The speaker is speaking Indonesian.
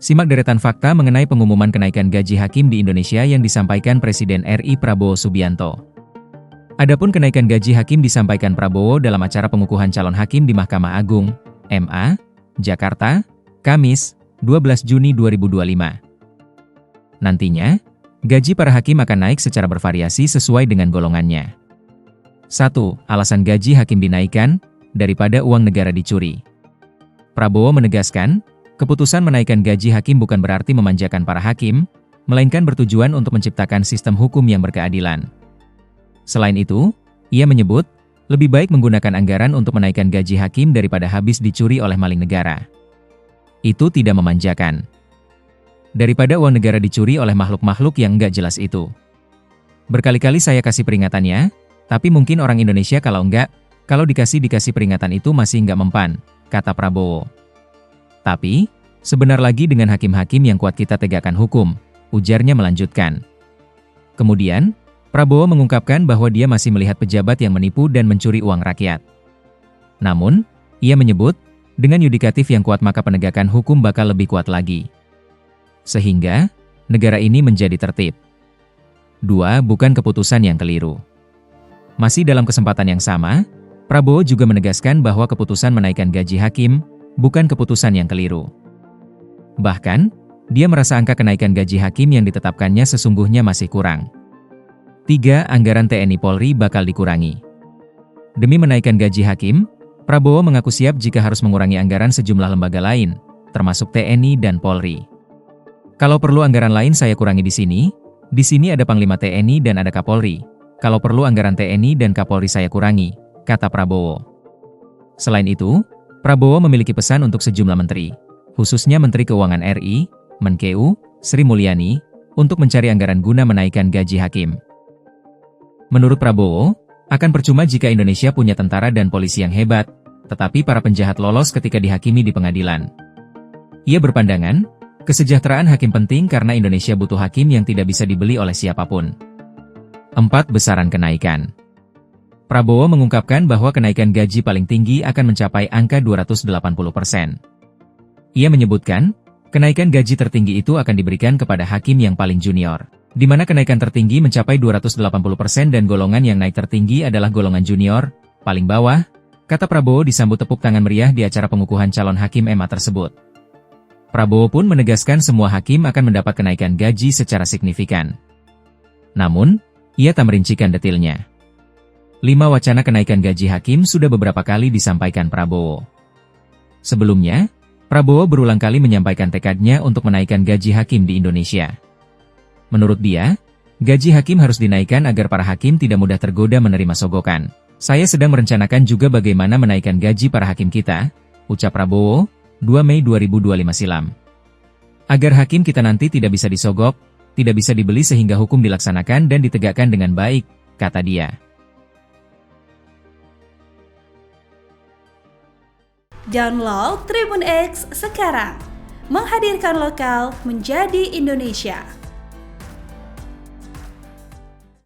Simak deretan fakta mengenai pengumuman kenaikan gaji hakim di Indonesia yang disampaikan Presiden RI Prabowo Subianto. Adapun kenaikan gaji hakim disampaikan Prabowo dalam acara pengukuhan calon hakim di Mahkamah Agung, MA, Jakarta, Kamis, 12 Juni 2025. Nantinya, gaji para hakim akan naik secara bervariasi sesuai dengan golongannya. 1. Alasan gaji hakim dinaikkan, daripada uang negara dicuri. Prabowo menegaskan, keputusan menaikkan gaji hakim bukan berarti memanjakan para hakim, melainkan bertujuan untuk menciptakan sistem hukum yang berkeadilan. Selain itu, ia menyebut, lebih baik menggunakan anggaran untuk menaikkan gaji hakim daripada habis dicuri oleh maling negara. Itu tidak memanjakan. Daripada uang negara dicuri oleh makhluk-makhluk yang nggak jelas itu. Berkali-kali saya kasih peringatannya, tapi mungkin orang Indonesia kalau dikasih peringatan itu masih nggak mempan, kata Prabowo. Tapi, sebenar lagi dengan hakim-hakim yang kuat kita tegakkan hukum, ujarnya melanjutkan. Kemudian, Prabowo mengungkapkan bahwa dia masih melihat pejabat yang menipu dan mencuri uang rakyat. Namun, ia menyebut, dengan yudikatif yang kuat maka penegakan hukum bakal lebih kuat lagi. Sehingga, negara ini menjadi tertib. 2. Bukan keputusan yang keliru. Masih dalam kesempatan yang sama, Prabowo juga menegaskan bahwa keputusan menaikkan gaji hakim, bukan keputusan yang keliru. Bahkan, dia merasa angka kenaikan gaji hakim yang ditetapkannya sesungguhnya masih kurang. 3. Anggaran TNI Polri bakal dikurangi. Demi menaikkan gaji hakim, Prabowo mengaku siap jika harus mengurangi anggaran sejumlah lembaga lain, termasuk TNI dan Polri. Kalau perlu anggaran lain saya kurangi di sini ada Panglima TNI dan ada Kapolri. Kalau perlu anggaran TNI dan Kapolri saya kurangi, kata Prabowo. Selain itu, Prabowo memiliki pesan untuk sejumlah menteri, khususnya Menteri Keuangan RI, Menkeu, Sri Mulyani, untuk mencari anggaran guna menaikkan gaji hakim. Menurut Prabowo, akan percuma jika Indonesia punya tentara dan polisi yang hebat, tetapi para penjahat lolos ketika dihakimi di pengadilan. Ia berpandangan, kesejahteraan hakim penting karena Indonesia butuh hakim yang tidak bisa dibeli oleh siapapun. 4. Besaran kenaikan. Prabowo mengungkapkan bahwa kenaikan gaji paling tinggi akan mencapai angka 280%. Ia menyebutkan, kenaikan gaji tertinggi itu akan diberikan kepada hakim yang paling junior, di mana kenaikan tertinggi mencapai 280% dan golongan yang naik tertinggi adalah golongan junior, paling bawah, kata Prabowo disambut tepuk tangan meriah di acara pengukuhan calon hakim MA tersebut. Prabowo pun menegaskan semua hakim akan mendapat kenaikan gaji secara signifikan. Namun, ia tak merincikan detailnya. 5. Wacana kenaikan gaji hakim sudah beberapa kali disampaikan Prabowo. Sebelumnya, Prabowo berulang kali menyampaikan tekadnya untuk menaikkan gaji hakim di Indonesia. Menurut dia, gaji hakim harus dinaikkan agar para hakim tidak mudah tergoda menerima sogokan. Saya sedang merencanakan juga bagaimana menaikkan gaji para hakim kita, ucap Prabowo, 2 Mei 2025 silam. Agar hakim kita nanti tidak bisa disogok, tidak bisa dibeli sehingga hukum dilaksanakan dan ditegakkan dengan baik, kata dia. Download Tribun X sekarang, menghadirkan lokal menjadi Indonesia.